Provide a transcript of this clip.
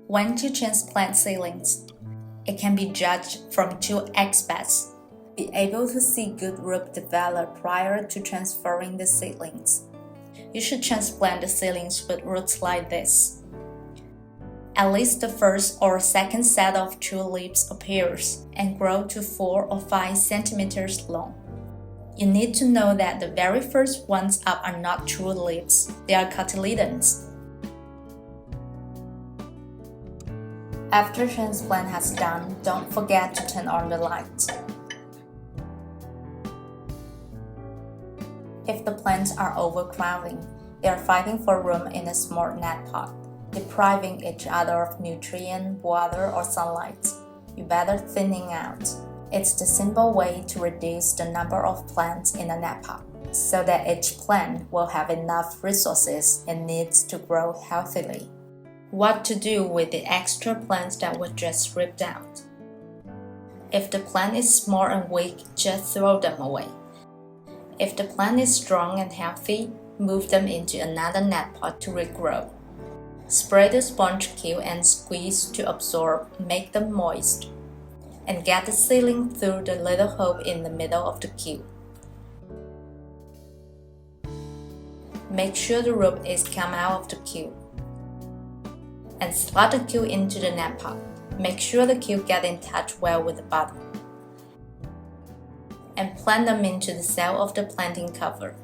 When to transplant seedlings? It can be judged from two aspects. Be able to see good root develop prior to transferring the seedlings. You should transplant the seedlings with roots like this. At least the first or second set of true leaves appears and grow to 4 or 5 centimeters long. You need to know that the very first ones up are not true leaves, they are cotyledons. After transplant has done, don't forget to turn on the light. If the plants are overcrowding, they are fighting for room in a small net pot, depriving each other of nutrient, water, or sunlight. You better thinning out. It's the simple way to reduce the number of plants in a net pot, so that each plant will have enough resources it needs to grow healthily. What to do with the extra plants that were just ripped out? If the plant is small and weak, just throw them away. If the plant is strong and healthy, move them into another net pot to regrow. Spray the sponge cube and squeeze to absorb, make them moist. And get the seedling through the little hole in the middle of the cube. Make sure the root is come out of the cube. And slot the cube into the net pot. Make sure the cube gets in touch well with the bottom. And plant them into the cell of the planting cover.